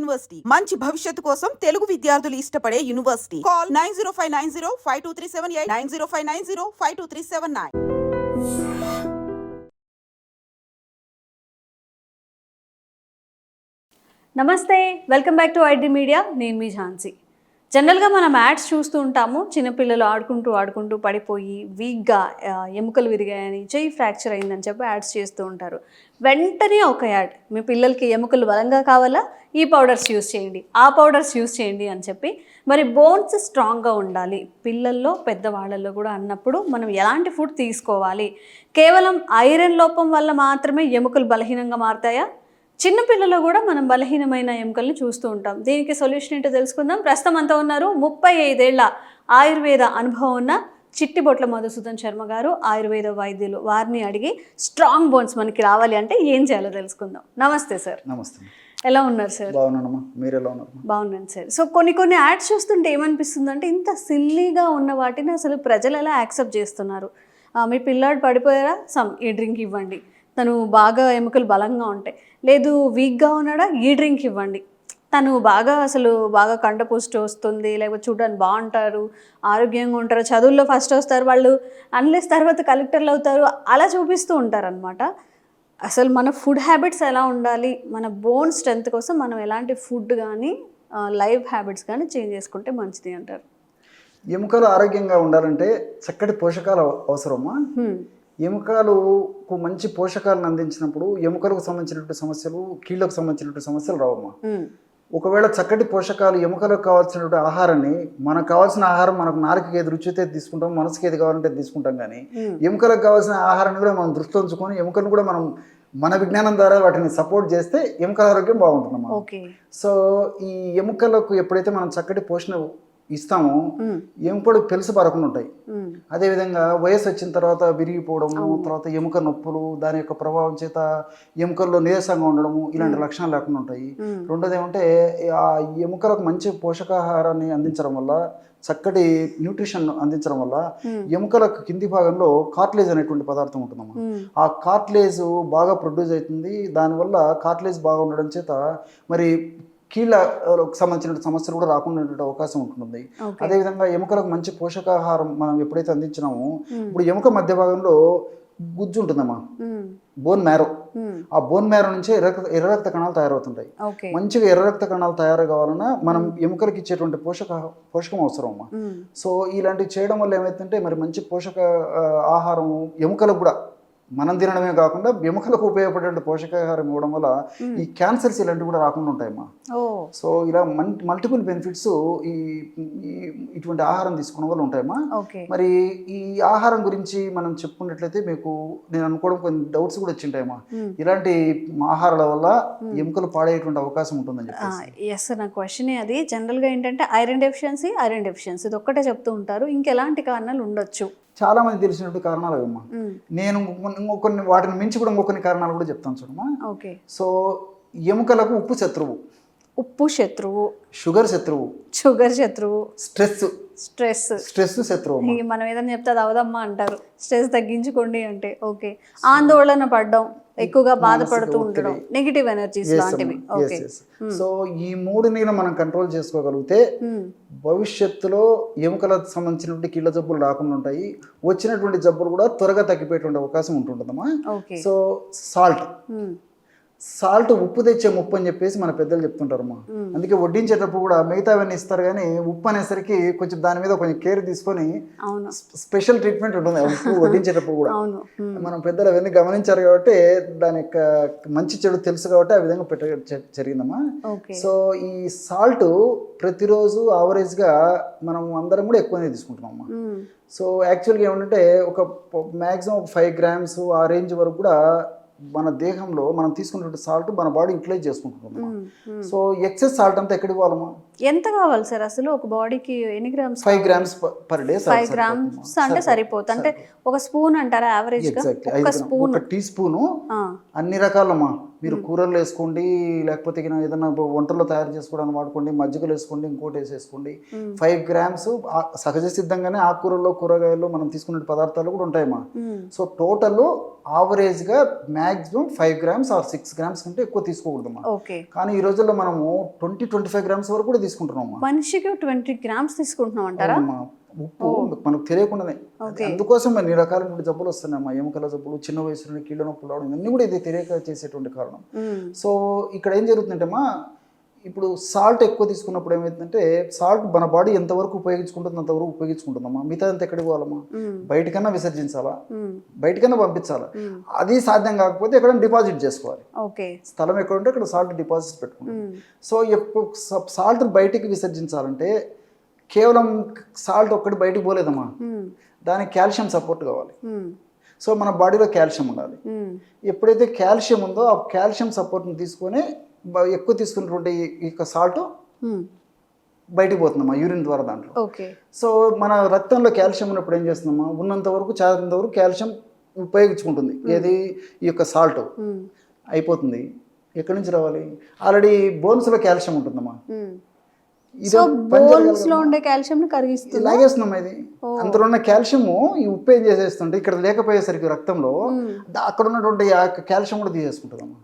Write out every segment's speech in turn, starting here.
University మంచి భవిష్యత్తు కోసం తెలుగు విద్యార్థులు ఇష్టపడే యూనివర్సిటీ. కాల్ 9059052378 9059052379. నమస్తే, welcome back to ID media. నేను మీ ఝాన్సీ. జనరల్గా మనం యాడ్స్ చూస్తూ ఉంటాము. చిన్నపిల్లలు ఆడుకుంటూ పడిపోయి వీక్గా ఎముకలు విరిగాయని, చెయ్యి ఫ్రాక్చర్ అయిందని చెప్పి యాడ్స్ చేస్తూ ఉంటారు. వెంటనే ఒక యాడ్, మీ పిల్లలకి ఎముకలు బలంగా కావాలా, ఈ పౌడర్స్ యూస్ చేయండి, ఆ పౌడర్స్ యూస్ చేయండి అని చెప్పి. మరి బోన్స్ స్ట్రాంగ్గా ఉండాలి పిల్లల్లో పెద్దవాళ్ళల్లో కూడా అన్నప్పుడు మనం ఎలాంటి ఫుడ్ తీసుకోవాలి? కేవలం ఐరన్ లోపం వల్ల మాత్రమే ఎముకలు బలహీనంగా మారుతాయా? చిన్నపిల్లలు కూడా మనం బలహీనమైన ఎముకల్ని చూస్తూ ఉంటాం. దీనికి సొల్యూషన్ ఏంటో తెలుసుకుందాం. ప్రస్తుతం అంతా ఉన్నారు 35 ఏళ్ల ఆయుర్వేద అనుభవం ఉన్న చిట్టిబొట్ల మధుసూదన్ శర్మ గారు, ఆయుర్వేద వైద్యులు. వారిని అడిగి స్ట్రాంగ్ బోన్స్ మనకి రావాలి అంటే ఏం చేయాలో తెలుసుకుందాం. నమస్తే సార్. నమస్తే. ఎలా ఉన్నారు సార్? బాగున్నానమ్మా, మీరు ఎలా ఉన్నారు? బాగున్నాను సార్. సో కొన్ని యాడ్స్ చూస్తుంటే ఏమనిపిస్తుంది అంటే, ఇంత సిల్లీగా ఉన్న వాటిని అసలు ప్రజలు ఎలా యాక్సెప్ట్ చేస్తున్నారు? మీ పిల్లాడు పడిపోయారా, ఈ డ్రింక్ ఇవ్వండి, తను బాగా ఎముకలు బలంగా ఉంటాయి. లేదు వీక్గా ఉన్నాడా, ఈ డ్రింక్ ఇవ్వండి, తను బాగా కండపుష్టి వస్తుంది, లేకపోతే చూడడానికి బాగుంటారు, ఆరోగ్యంగా ఉంటారు, చదువుల్లో ఫస్ట్ వస్తారు వాళ్ళు, అన్లెస్ తర్వాత కలెక్టర్లు అవుతారు, అలా చూపిస్తూ ఉంటారనమాట. అసలు మన ఫుడ్ హ్యాబిట్స్ ఎలా ఉండాలి, మన బోన్ స్ట్రెంత్ కోసం మనం ఎలాంటి ఫుడ్ కానీ లైఫ్ హ్యాబిట్స్ కానీ చేంజ్ చేసుకుంటే మంచిది అంటారు? ఎముకలు ఆరోగ్యంగా ఉండాలంటే చక్కటి పోషకాలు అవసరమా. ఎముకలకు మంచి పోషకాలను అందించినప్పుడు ఎముకలకు సంబంధించినటువంటి సమస్యలు, కీళ్ళకు సంబంధించినటువంటి సమస్యలు రావమ్మా. ఒకవేళ చక్కటి పోషకాలు, ఎముకలకు కావాల్సినటువంటి ఆహారాన్ని, మనకు కావాల్సిన ఆహారం మనకు నాలుకకి ఏది రుచి అయితే తీసుకుంటాం, మనసుకి ఏది కావాలంటే తీసుకుంటాం. కానీ ఎముకలకు కావాల్సిన ఆహారాన్ని కూడా మనం దృష్టిలో ఉంచుకొని ఎముకలను కూడా మనం మన విజ్ఞానం ద్వారా వాటిని సపోర్ట్ చేస్తే ఎముకల ఆరోగ్యం బాగుంటుందమ్మా. సో ఈ ఎముకలకు ఎప్పుడైతే మనం చక్కటి పోషణ ఇస్తాము, ఎముకలు పెలుసు పరకుండా ఉంటాయి. అదేవిధంగా వయసు వచ్చిన తర్వాత విరిగిపోవడము, తర్వాత ఎముక నొప్పులు, దాని యొక్క ప్రభావం చేత ఎముకల్లో నీరసంగా ఉండడము, ఇలాంటి లక్షణాలు లేకుండా ఉంటాయి. రెండోది ఏమంటే, ఆ ఎముకలకు మంచి పోషకాహారాన్ని అందించడం వల్ల, చక్కటి న్యూట్రిషన్ అందించడం వల్ల ఎముకలకు కింది భాగంలో కార్టిలేజ్ అనేటువంటి పదార్థం ఉంటుందమ్మా. ఆ కార్టిలేజ్ బాగా ప్రొడ్యూస్ అవుతుంది. దానివల్ల కార్టిలేజ్ బాగా ఉండడం చేత మరి కీళ్ళకు సంబంధించిన సమస్యలు కూడా రాకుండా ఉండే అవకాశం ఉంటుంది. అదేవిధంగా ఎముకలకు మంచి పోషకాహారం మనం ఎప్పుడైతే అందించినామో, ఇప్పుడు ఎముక మధ్య భాగంలో గుజ్జు ఉంటుందమ్మా, బోన్ మ్యారో. ఆ బోన్ మ్యారో నుంచే ఎర్ర రక్త కణాలు తయారవుతుంటాయి. మంచిగా ఎర్ర రక్త కణాలు తయారు కావాలన్నా మనం ఎముకలకు ఇచ్చేటువంటి పోషకం అవసరం అమ్మా. సో ఇలాంటివి చేయడం వల్ల ఏమైతుందంటే, మరి మంచి పోషక ఆహారం ఎముకలకు కూడా మనం తినడమే కాకుండా ఎముకలకు ఉపయోగపడే పోషకాహారం ఇవ్వడం వల్ల ఈ క్యాన్సర్స్ ఇలాంటివి కూడా రాకుండా ఉంటాయమ్మా. సో ఇలా మల్టిపుల్ బెనిఫిట్స్ ఈ ఇటువంటి ఆహారం తీసుకోవడం వల్ల ఉంటాయమ్మా. మరి ఈ ఆహారం గురించి మనం చెప్పుకున్నట్లయితే మీకు నేను అనుకోవడం కొన్ని డౌట్స్ కూడా వచ్చింటాయమ్మా. ఇలాంటి ఆహారాల వల్ల ఎముకలు పాడేటువంటి అవకాశం ఉంటుందని చెప్పి. ఎస్, నా క్వశ్చన్ అది. జనరల్గా ఏంటంటే ఐరన్ డెఫిషియన్సీ ఇది ఒక్కటే చెప్తూ ఉంటారు, ఇంకెలాంటి కారణాలు ఉండొచ్చు? చాలా మంది తెలిసినటువంటి కారణాలు అవమ్మా. నేను కొన్ని వాటిని మించి కూడా ఇంకొన్ని కారణాలు కూడా చెప్తాను చూడమ్మా. సో ఎముకలకు ఉప్పు శత్రువు, షుగర్ శత్రువు, స్ట్రెస్ శత్రువు. మనం ఏదైనా చెప్తే అది అవదమ్మా అంటారు. స్ట్రెస్ తగ్గించుకోండి అంటే ఓకే. ఆందోళన పడడం, ఎక్కువగా బాధపడుతూ ఉండడం, నెగిటివ్ ఎనర్జీస్ లాంటివి. సో ఈ మూడుని మనం కంట్రోల్ చేసుకోగలిగితే భవిష్యత్తులో ఎముకలకు సంబంధించినటువంటి కీళ్ళ జబ్బులు రాకుండా ఉంటాయి. వచ్చినటువంటి జబ్బులు కూడా త్వరగా తగ్గిపోయేటువంటి అవకాశం ఉంటుందమ్మా. సో సాల్ట్ ఉప్పు తెచ్చే ముప్పు అని చెప్పేసి మన పెద్దలు చెప్తుంటారమ్మా. అందుకే వడ్డించేటప్పుడు కూడా మిగతావన్నీ ఇస్తారు, కానీ ఉప్పు అనేసరికి కొంచెం దాని మీద కొంచెం కేర్ తీసుకొని స్పెషల్ ట్రీట్మెంట్ ఉంటుంది ఉప్పు వడ్డించేటప్పుడు కూడా. మనం పెద్దలు అవన్నీ గమనించారు కాబట్టి దాని యొక్క మంచి చెడు తెలుసు కాబట్టి ఆ విధంగా జరిగిందమ్మా. సో ఈ సాల్ట్ ప్రతిరోజు యావరేజ్గా మనం అందరం కూడా ఎక్కువనే తీసుకుంటున్నామమ్మా. సో యాక్చువల్గా ఏమంటే ఒక మ్యాక్సిమం 5 grams ఆ రేంజ్ వరకు కూడా మన దేహంలో మనం తీసుకున్నటువంటి సాల్ట్ మన బాడీ యూటిలైజ్ చేసుకుంటున్నాం. సో ఎక్సెస్ సాల్ట్ అంతా ఎక్కడికి పోవాలమ్మా? ఎంత కావాలి సార్ అసలు ఒక బాడీకి? ఎన్ని grams? 5 grams per day. 5 grams అంటే సరిపోతుంది. అంటే ఒక స్పూన్ అంటారా యావరేజ్ గా? ఒక టీ స్పూన్ అన్ని రకాలమ్మా. మీరు కూరల్లో వేసుకోండి, లేకపోతే ఏదైనా వంటల్లో తయారు చేసుకోవడానికి వాడుకోండి, మజ్జిగలు వేసుకోండి, ఇంకోటి వేసేసుకోండి. 5 గ్రామ్స్ సహజ సిద్ధంగానే ఆకుకూరల్లో కూరగాయల్లో మనం తీసుకునే పదార్థాలు కూడా ఉంటాయమ్మా. సో టోటల్ ఆవరేజ్గా మ్యాక్సిమం 5 గ్రామ్స్ ఆర్ 6 గ్రామ్స్ కంటే ఎక్కువ తీసుకోకూడదమ్మా. కానీ ఈ రోజుల్లో మనము 20-25 గ్రామ్స్ వరకు కూడా తీసుకుంటున్నామా. మనిషికి 20 గ్రామ్స్ తీసుకుంటున్నాం అంటారా? ఉప్పు మనకు తెలియకుండానే. అందుకోసం అన్ని రకాల జబ్బులు వస్తున్నాయమ్మా. ఎముకల జబ్బులు, చిన్న వయసులోనే కీళ్ళ నొప్పులు రావడం, ఇవన్నీ కూడా ఇది తెలియక చేసేటువంటి కారణం. సో ఇక్కడ ఏం జరుగుతుందంటే అమ్మా, ఇప్పుడు సాల్ట్ ఎక్కువ తీసుకున్నప్పుడు ఏమవుతుందంటే, సాల్ట్ మన బాడీ ఎంతవరకు ఉపయోగించుకుంటుందో అంతవరకు ఉపయోగించుకుంటుందమ్మా. మిగతా అంతా ఎక్కడికి పోవాలమ్మా? బయటకన్నా విసర్జించాలా, బయటకన్నా పంపించాలా. అది సాధ్యం కాకపోతే ఎక్కడైనా డిపాజిట్ చేసుకోవాలి. స్థలం ఎక్కడ ఉంటే అక్కడ సాల్ట్ డిపాజిట్ పెట్టుకుంటాం. సో సాల్ట్ బయటికి విసర్జించాలంటే కేవలం సాల్ట్ ఒక్కటి బయటికి పోలేదమ్మా, దానికి కాల్షియం సపోర్ట్ కావాలి. సో మన బాడీలో కాల్షియం ఉండాలి. ఎప్పుడైతే కాల్షియం ఉందో ఆ కాల్షియం సపోర్ట్ని తీసుకొని ఎక్కువ తీసుకున్నటువంటి ఈ సాల్ట్ బయటికి పోతుందమ్మా యూరిన్ ద్వారా దాంట్లో. సో మన రక్తంలో కాల్షియం ఉన్నప్పుడు ఏం చేస్తుందమ్మా, ఉన్నంత వరకు చాలంత వరకు కాల్షియం ఉపయోగించుకుంటుంది. ఏది ఈ యొక్క సాల్ట్ అయిపోతుంది. ఎక్కడి నుంచి రావాలి? ఆల్రెడీ బోన్స్లో కాల్షియం ఉంటుందమ్మా. లాగేస్తున్నాం. ఇది అందులో ఉన్న కాల్షియము ఈ ఉప్పు ఏం చేసేస్తుంటే ఇక్కడ లేకపోయేసరికి రక్తంలో అక్కడ ఉన్నటువంటి కాల్షియం కూడా తీసేసుకుంటుందమ్మా.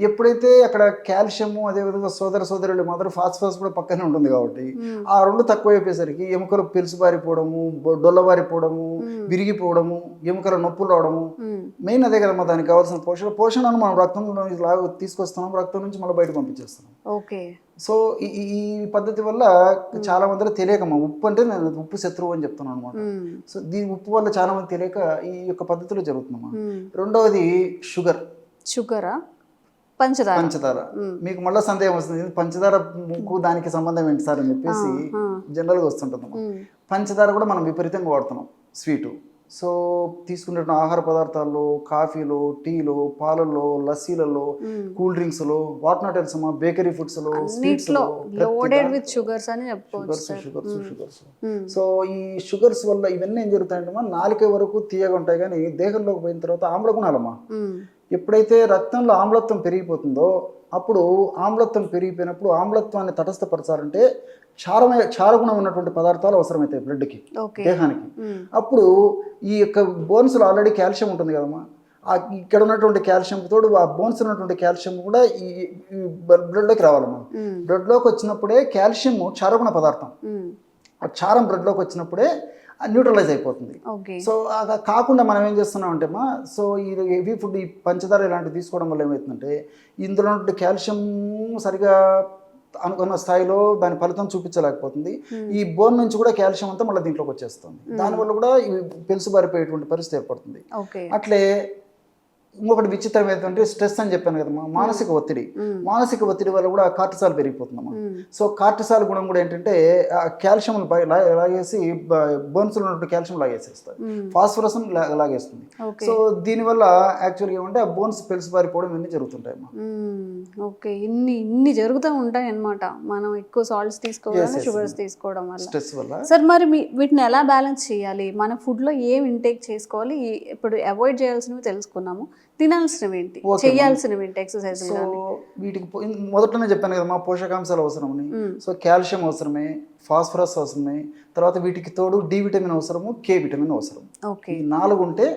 ఎప్పుడైతే అక్కడ కాల్షియము అదేవిధంగా సోదరులు మాత్రం ఫాస్ఫరస్ కూడా పక్కనే ఉంటుంది కాబట్టి ఆ రెండు తక్కువ అయిపోయేసరికి ఎముకలు పిలుసుబారిపోవడము, డొల్లబారిపోవడము, విరిగిపోవడము, ఎముకల నొప్పులు రావడము. మెయిన్ అదే కదమ్మా దానికి కావాల్సిన పోషణను మనం రక్తంలో తీసుకొస్తున్నాం, రక్తం నుంచి మళ్ళీ బయట పంపించేస్తున్నాం. సో ఈ పద్ధతి వల్ల చాలా మంది తెలియకమ్మా, ఉప్పు అంటే నేను ఉప్పు శత్రువు అని చెప్తున్నాను అనమాట. సో దీని ఉప్పు వల్ల చాలా మంది తెలియక ఈ యొక్క పద్ధతిలో జరుగుతుందమ్మా. రెండవది షుగరా, పంచదార. మీకు మళ్ళీ సందేహం వస్తుంది, పంచదారకు దానికి సంబంధం ఏంటి సార్ అని చెప్పేసి జనరల్గా వస్తుంటుందమ్మా. పంచదార కూడా మనం విపరీతంగా వాడుతున్నాం స్వీటు. సో తీసుకునే ఆహార పదార్థాల్లో, కాఫీలో, టీలో, పాలల్లో, లస్సీలలో, కూల్ డ్రింక్స్లో, వాట్ నాట్ ఎల్స్ అమ్మా, బేకరీ ఫుడ్స్లో, స్వీట్స్లో షుగర్స్. సో ఈ షుగర్స్ వల్ల ఇవన్నీ ఏం జరుగుతాయంటే నాలుక వరకు తీయగా ఉంటాయి, కానీ దేహంలోకి పోయిన తర్వాత ఆమ్ల గుణాలమ్మా. ఎప్పుడైతే రక్తంలో ఆమ్లత్వం పెరిగిపోతుందో అప్పుడు ఆమ్లత్వం పెరిగిపోయినప్పుడు ఆమ్లత్వాన్ని తటస్థపరచాలంటే క్షారగుణం ఉన్నటువంటి పదార్థాలు అవసరమవుతాయి బ్లడ్కి, దేహానికి. అప్పుడు ఈ యొక్క బోన్స్లో ఆల్రెడీ కాల్షియం ఉంటుంది కదమ్మా, ఇక్కడ ఉన్నటువంటి కాల్షియం తోడు ఆ బోన్స్ ఉన్నటువంటి కాల్షియం కూడా ఈ బ్లడ్లోకి రావాలమ్మా. బ్లడ్లోకి వచ్చినప్పుడే కాల్షియం క్షారగుణ పదార్థం, ఆ క్షారం బ్లడ్లోకి వచ్చినప్పుడే న్యూట్రలైజ్ అయిపోతుంది. సో అది కాకుండా మనం ఏం చేస్తున్నాం అంటే సో ఈ హెవీ ఫుడ్, ఈ పంచదార ఇలాంటివి తీసుకోవడం వల్ల ఏమవుతుందంటే ఇందులో ఉన్నటువంటి కాల్షియం సరిగా అనుకున్న స్థాయిలో దాని ఫలితం చూపించలేకపోతుంది. ఈ బోన్ నుంచి కూడా కాల్షియం అంతా మళ్ళీ దీంట్లోకి వచ్చేస్తుంది. దానివల్ల కూడా పెలుసుబారిపోయేటువంటి పరిస్థితి ఏర్పడుతుంది. అట్లే ఇంకొకటి విచిత్రం ఏంటంటే స్ట్రెస్ అని చెప్పాను కదమ్మా, మానసిక ఒత్తిడి వల్ల కూడా కార్టిసాల్ పెరిగిపోతుందమ్మా. సో కార్టిసాల్ గుణం కూడా ఏంటంటే కాల్షియం లాగేసి బోన్స్ లో ఉన్నటువంటి కాల్షియం లాగేసేస్తుంది, ఫాస్ఫరస్ లాగేస్తుంది. సో దీనివల్ల యాక్చువల్గా ఏమంటే ఆ బోన్స్ పెలుసుబారిపోవడం ఇవన్నీ జరుగుతుంటాయమ్మా. ఇన్ని జరుగుతూ ఉంటాయి అన్నమాట. మనం ఎక్కువ సాల్ట్స్ తీసుకోవడం, షుగర్స్ తీసుకోవడం వల్ల, స్ట్రెస్ వల్ల. సార్ మరి వీటిని ఎలా బ్యాలెన్స్ చేయాలి? మన ఫుడ్ లో ఏం ఇంటేక్ చేసుకోవాలి? ఇప్పుడు అవాయిడ్ చేయాల్సినవి తెలుసుకున్నాము, తినాల్సినవి ఏంటి, చేయాల్సినవి ఏంటి ఎక్సర్సైజ్? సో వీటికి మొదటనే చెప్పాను కదా, మా పోషకాంశాలు అవసరమని. సో కాల్షియం అవసరమే, ఫాస్ఫరస్ అవసరమే, తర్వాత వీటికి తోడు డి విటమిన్ అవసరము, కే విటమిన్ అవసరం. ఈ 4 ఉంటే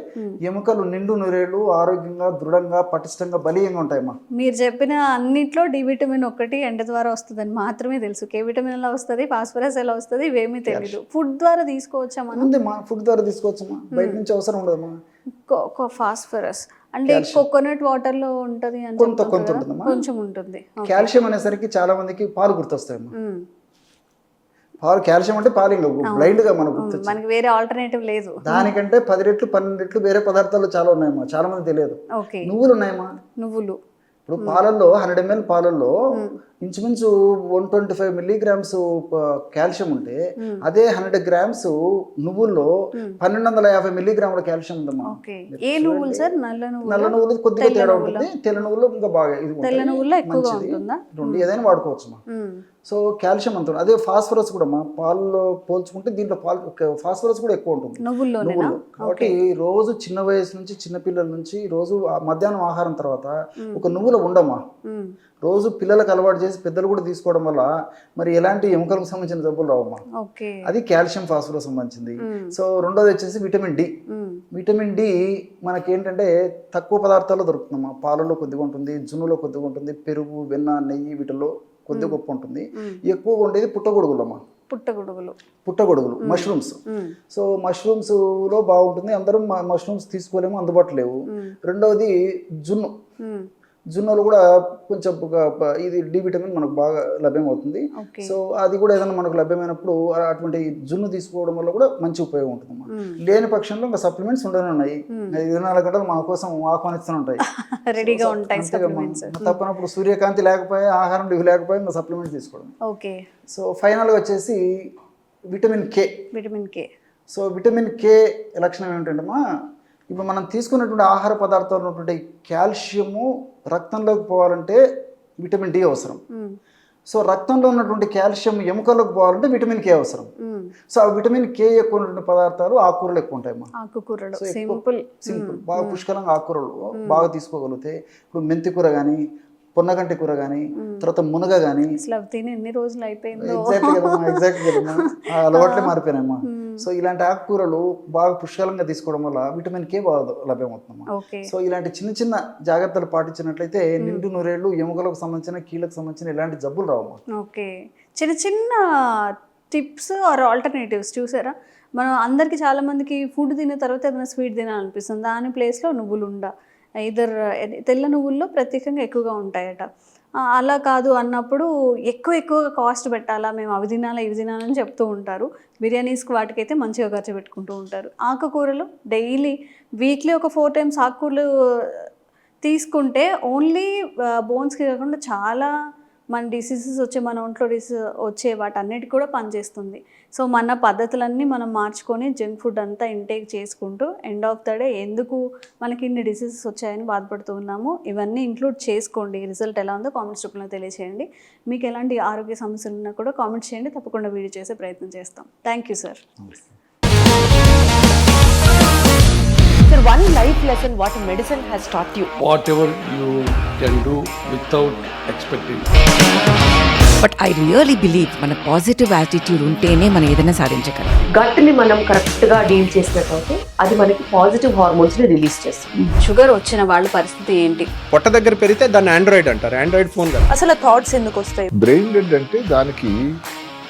ఎముకలు నిండు నూరేళ్లు ఆరోగ్యంగా, దృఢంగా, పటిష్టంగా, బలీయంగా ఉంటాయమ్మా. మీరు చెప్పిన అన్నిట్లో డి విటమిన్ ఒకటి ఎండ ద్వారా వస్తుందని మాత్రమే తెలుసు. కే విటమిన్ ఎలా వస్తుంది, ఫాస్ఫరస్ ఎలా వస్తుంది, ఇవేమీ తెలియదు. ఫుడ్ ద్వారా తీసుకోవచ్చా మనం? ఉందమ్మా, ఫుడ్ ద్వారా తీసుకోవచ్చమ్మా, బయట నుంచి అవసరం ఉండదమ్మా. ఫాస్ఫరస్ అంటే కోకోనట్ వాటర్ లో ఉంటది, కొంచెం ఉంటుంది. కాల్షియం అనేసరికి చాలా మందికి పాలు గుర్తొస్తాయమ్మా. పాలు, కాల్షియం అంటే పాలు బ్లైండ్ గా మనకు వేరే ఆల్టర్నేటివ్ లేదు. దానికంటే 10 రెట్లు 12 రెట్లు వేరే పదార్థాలు చాలా ఉన్నాయమ్మా, చాలా మంది తెలియదు. నువ్వులు ఉన్నాయమ్మా. నువ్వులు ఇప్పుడు పాలల్లో 100 ml పాలల్లో ఇంచుమించు 125 milligrams కాల్షియం ఉంటే అదే 100 grams నువ్వుల్లో 1250 milligrams కాల్షియం ఉందమ్మా. ఏ నువ్వులు సార్? నల్ల నువ్వులు కొద్దిగా తేడా ఉంటుంది, తెల్ల నువ్వులు ఇంకా బాగా ఇది తెల్ల నువ్వుల్లో ఎక్కువగా ఉంటుందా? రెండు ఏదైనా వాడుకోవచ్చమ్మా. సో కాల్షియం అంత ఉంటుంది. అదే ఫాస్ఫరస్ కూడా మా పాలలో పోల్చుకుంటే దీంట్లో ఫాస్ఫరస్ కూడా ఎక్కువ ఉంటుంది నువ్వుల్లోనేనా? నువ్వులు. కాబట్టి రోజు చిన్న వయసు నుంచి చిన్న పిల్లల నుంచి రోజు మధ్యాహ్నం ఆహారం తర్వాత ఒక నువ్వుల ఉండమ్మా రోజు పిల్లలకు అలవాటు చేసి పెద్దలు కూడా తీసుకోవడం వల్ల మరి ఎలాంటి ఎముకలకు సంబంధించిన జబ్బులు రావమ్మా. ఓకే. అది కాల్షియం ఫాస్ఫరస్ సంబంధించింది. సో రెండోది వచ్చేసి విటమిన్ డి. విటమిన్ డి మనకేంటంటే తక్కువ పదార్థాల్లో దొరుకుతుందమ్మా. పాలలో కొద్దిగా ఉంటుంది, జున్నులో కొద్దిగా ఉంటుంది, పెరుగు, వెన్న, నెయ్యి వీటిల్లో కొద్ది గొప్ప ఉంటుంది. ఎక్కువగా ఉండేది పుట్టగొడుగులమ్మా. పుట్టగొడుగులు మష్రూమ్స్. సో మష్రూమ్స్ లో బాగుంటుంది. అందరూ మష్రూమ్స్ తీసుకోలేము, అందుబాటులో లేవు. రెండవది జున్నులో కూడా కొంచెం ఇది డి విటమిన్ మనకు బాగా లభ్యమవుతుంది. సో అది కూడా ఏదైనా మనకు లభ్యమైనప్పుడు అటువంటి జున్ను తీసుకోవడం వల్ల కూడా మంచి ఉపయోగం ఉంటుందమ్మా. లేని పక్షంలో ఇంకా సప్లిమెంట్స్ ఉండనే ఉన్నాయి. 24 గంటలు మన కోసం ఆహ్వానిస్తూనే ఉంటాయి, రెడీగా ఉంటాయి. తప్పనప్పుడు సూర్యకాంతి లేకపోయి ఆహారం ఇవి లేకపోయి ఇంకా సప్లిమెంట్స్ తీసుకోవడం. ఓకే. సో ఫైనల్గా వచ్చేసి vitamin K. So vitamin K లక్షణం ఏమిటంటమ్మా, ఇప్పుడు మనం తీసుకున్నటువంటి ఆహార పదార్థాలు ఉన్నటువంటి కాల్షియము రక్తంలోకి పోవాలంటే విటమిన్ డి అవసరం. సో రక్తంలో ఉన్నటువంటి కాల్షియం ఎముకల్లోకి పోవాలంటే విటమిన్ కే అవసరం. సో ఆ విటమిన్ కే ఎక్కువ ఉన్నటువంటి పదార్థాలు ఆకుకూరలు ఎక్కువ ఉంటాయమ్మా. సింపుల్ బాగా పుష్కలంగా ఆకుకూరలు బాగా తీసుకోగలిగితే ఇప్పుడు మెంతి కూర కానీ, పొన్నగంటి కూర కానీ, తర్వాత మునగ కానీ. ఎన్ని రోజులు అయిపోయిందో. ఎగ్జాక్ట్ కదమ్మా, అలవాట్లే మారిపోయినాయమ్మా. సో ఇలాంటి ఆకుకూరలు బాగా పుష్కలంగా తీసుకోవడం వల్ల విటమిన్ కే బాగా లభ్యమవుతుందమ్మా. సో ఇలాంటి చిన్న చిన్న జాగ్రత్తలు పాటించినట్లయితే నిండు నూరేళ్లు ఎముకలకు సంబంధించిన, కీళ్ళకు సంబంధించిన ఎలాంటి జబ్బులు రావమ్మా. ఓకే. చిన్న చిన్న టిప్స్ ఆర్ ఆల్టర్నేటివ్స్ చూసారా? మనం అందరికి చాలా మందికి ఫుడ్ తిన్న తర్వాత ఏదైనా స్వీట్ తినాలనిపిస్తుంది. దాని ప్లేస్లో నువ్వులు తెల్ల నువ్వుల్లో ప్రత్యేకంగా ఎక్కువగా ఉంటాయట. అలా కాదు అన్నప్పుడు ఎక్కువగా కాస్ట్ పెట్టాలా, మేము అవి తినాలా ఇవి తినాలని చెప్తూ ఉంటారు. బిర్యానీస్కి వాటికైతే మంచిగా ఖర్చు పెట్టుకుంటూ ఉంటారు. ఆకుకూరలు డైలీ వీక్లీ ఒక 4 times ఆకుకూరలు తీసుకుంటే ఓన్లీ బోన్స్కి కాకుండా చాలా మన డిసీజెస్ మన ఒంట్లో వచ్చే వాటన్నిటికి కూడా పనిచేస్తుంది. సో మన పద్ధతులన్నీ మనం మార్చుకొని జంక్ ఫుడ్ అంతా ఇంటేక్ చేసుకుంటూ ఎండ్ ఆఫ్ ద డే ఎందుకు మనకి ఇన్ని డిసీజెస్ వచ్చాయని బాధపడుతూ ఉన్నాము. ఇవన్నీ ఇంక్లూడ్ చేసుకోండి. రిజల్ట్ ఎలా ఉందో కామెంట్స్ రూపంలో తెలియచేయండి. మీకు ఎలాంటి ఆరోగ్య సమస్యలు ఉన్నా కూడా కామెంట్ చేయండి, తప్పకుండా వీడియో చేసే ప్రయత్నం చేస్తాం. Thank you sir. Sir, one life lesson what medicine has taught you. Whatever you can do without expecting. But I really believe మన పాజిటివ్ యాటిట్యూడ్ ఉంటేనే మనం ఏదైనా సాధించగలం. గట్ ని మనం కరెక్ట్ గా డీల్ చేసినట్లయితే అది మనకి పాజిటివ్ హార్మోన్స్ ని రిలీజ్ చేస్తుంది. షుగర్ వచ్చిన వాళ్ళ పరిస్థితి ఏంటి? పొట్ట దగ్గర పెరిగితే దాన్ని ఆండ్రాయిడ్ అంటారు, ఆండ్రాయిడ్ ఫోన్ కదా. అసలు థాట్స్ ఎందుకు వస్తాయి? బ్రెయిన్ డెడ్ అంటే దానికి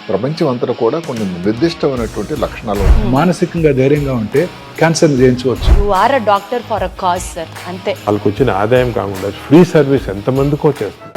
ప్రపంచం అంతా కూడా కొన్ని నిర్దిష్టమైనటువంటి లక్షణాలు ఉన్నాయి. మానసికంగా ధైర్యంగా ఉంటే క్యాన్సర్ జయించవచ్చు. You are a doctor for a cause sir, అంతే. వాళ్ళకి వచ్చిన ఆదాయం కాకుండా ఫ్రీ సర్వీస్ ఎంతమందికో చేస్తారు.